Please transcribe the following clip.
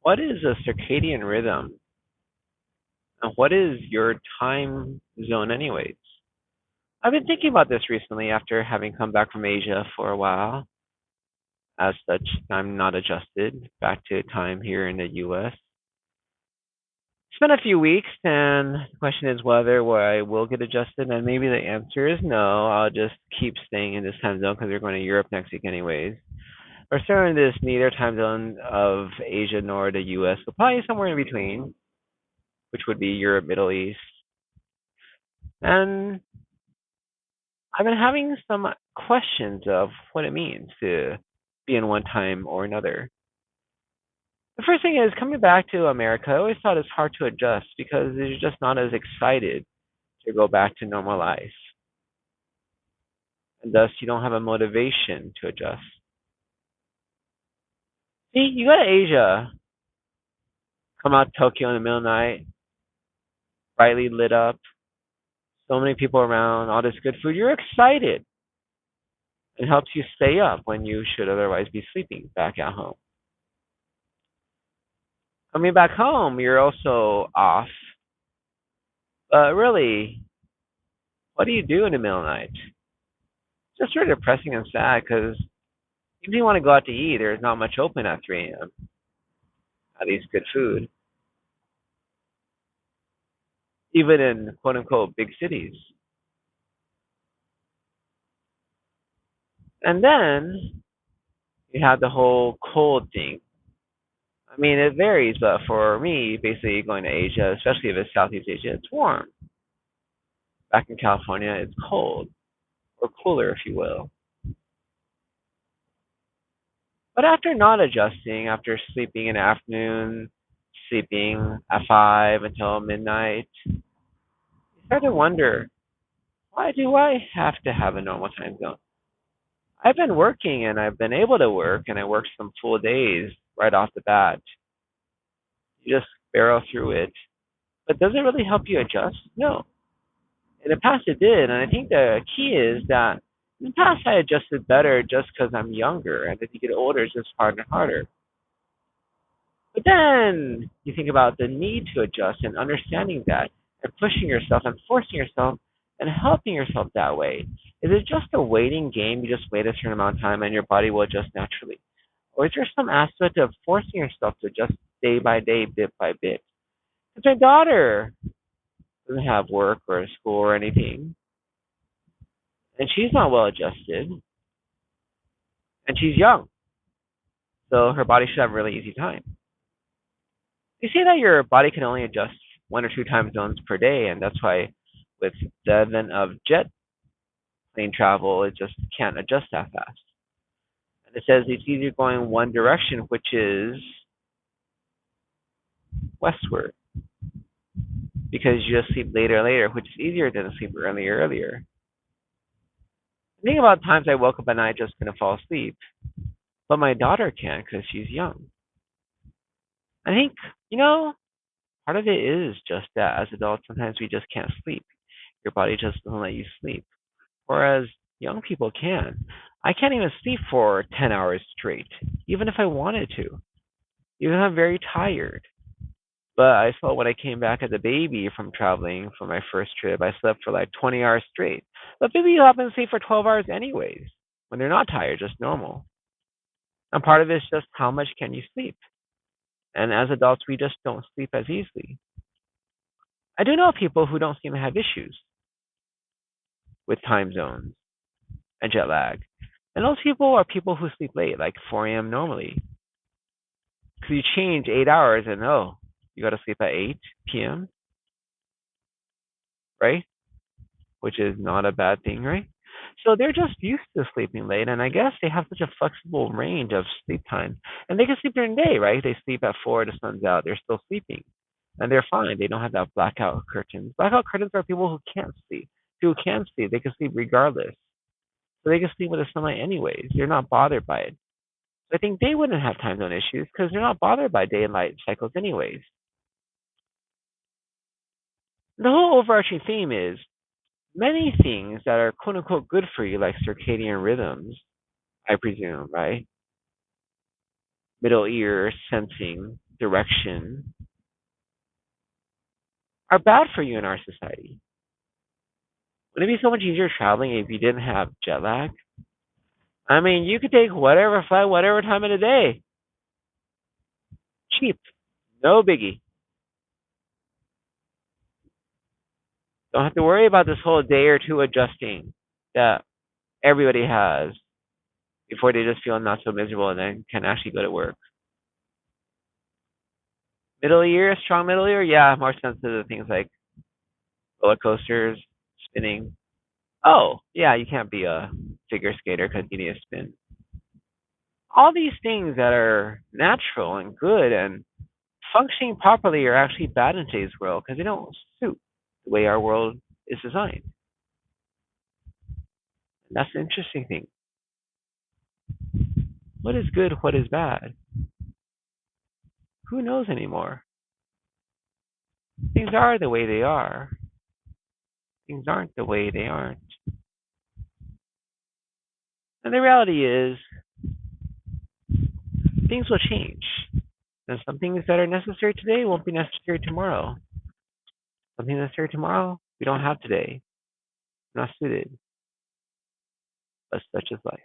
What is a circadian rhythm? And what is your time zone, anyways? I've been thinking about this recently after having come back from Asia for a while. As such, I'm not adjusted back to time here in the US. It's been a few weeks, and the question is whether I will get adjusted. And maybe the answer is no. I'll just keep staying in this time zone because we're going to Europe next week, anyways. We're still in this neither time zone of Asia nor the US, so probably somewhere in between, which would be Europe, Middle East. And I've been having some questions of what it means to be in one time or another. The first thing is coming back to America, I always thought it's hard to adjust because you're just not as excited to go back to normal life. And thus, you don't have a motivation to adjust. See, you go to Asia, come out to Tokyo in the middle of the night, brightly lit up, so many people around, all this good food. You're excited. It helps you stay up when you should otherwise be sleeping back at home. Coming back home, you're also off. But really, what do you do in the middle of the night? It's just sort of depressing and sad because even if you want to go out to eat, there's not much open at 3 a.m. At least good food, even in quote unquote big cities. And then you have the whole cold thing. I mean, it varies, but for me, basically going to Asia, especially if it's Southeast Asia, it's warm. Back in California, it's cold, or cooler, if you will. But after not adjusting, after sleeping in the afternoon, sleeping at 5 until midnight, you start to wonder, why do I have to have a normal time zone? I've been working and I've been able to work, and I worked some full days right off the bat. You just barrel through it. But does it really help you adjust? No. In the past, it did. And I think the key is that in the past, I adjusted better just because I'm younger. And as you get older, it's just harder and harder. But then you think about the need to adjust and understanding that and pushing yourself and forcing yourself and helping yourself that way. Is it just a waiting game? You just wait a certain amount of time and your body will adjust naturally. Or is there some aspect of forcing yourself to adjust day by day, bit by bit? Because my daughter doesn't have work or school or anything, and she's not well adjusted, and she's young, so her body should have a really easy time. They say that your body can only adjust one or two time zones per day, and that's why with the advent of jet plane travel, it just can't adjust that fast. And it says it's easier going one direction, which is westward, because you just sleep later and later, which is easier than to sleep earlier. Think about times I woke up at night just couldn't fall asleep, but my daughter can because she's young. I think, you know, part of it is just that as adults, sometimes we just can't sleep. Your body just doesn't let you sleep. Whereas young people can. I can't even sleep for 10 hours straight, even if I wanted to. Even if I'm very tired. But I saw when I came back as a baby from traveling for my first trip, I slept for like 20 hours straight. But babies often sleep for 12 hours anyways, when they're not tired, just normal. And part of it is just how much can you sleep? And as adults, we just don't sleep as easily. I do know people who don't seem to have issues with time zones and jet lag. And those people are people who sleep late, like 4 a.m. normally. Because you change 8 hours and oh, you got to sleep at 8 p.m., right? Which is not a bad thing, right? So they're just used to sleeping late, and I guess they have such a flexible range of sleep time. And they can sleep during the day, right? They sleep at 4, the sun's out, they're still sleeping. And they're fine. They don't have that blackout curtains. Blackout curtains are people who can't sleep. People who can sleep, they can sleep regardless. So they can sleep with the sunlight anyways. They're not bothered by it. So I think they wouldn't have time zone issues because they're not bothered by day and night cycles anyways. The whole overarching theme is many things that are quote unquote good for you, like circadian rhythms, I presume, right? Middle ear sensing. direction are bad for you in our society. Wouldn't it be so much easier traveling if you didn't have jet lag? I mean, you could take whatever flight, whatever time of the day. Cheap. No biggie. Don't have to worry about this whole day or two adjusting that everybody has before they just feel not so miserable and then can actually go to work. Middle ear, strong middle ear, yeah, more sensitive to things like roller coasters, spinning. Oh, yeah, you can't be a figure skater because you need to spin. All these things that are natural and good and functioning properly are actually bad in today's world because they don't suit the way our world is designed. And that's the interesting thing. What is good? What is bad? Who knows anymore? Things are the way they are. Things aren't the way they aren't. And the reality is, things will change. And some things that are necessary today won't be necessary tomorrow. Something necessary tomorrow, we don't have today. Not suited. But such is life.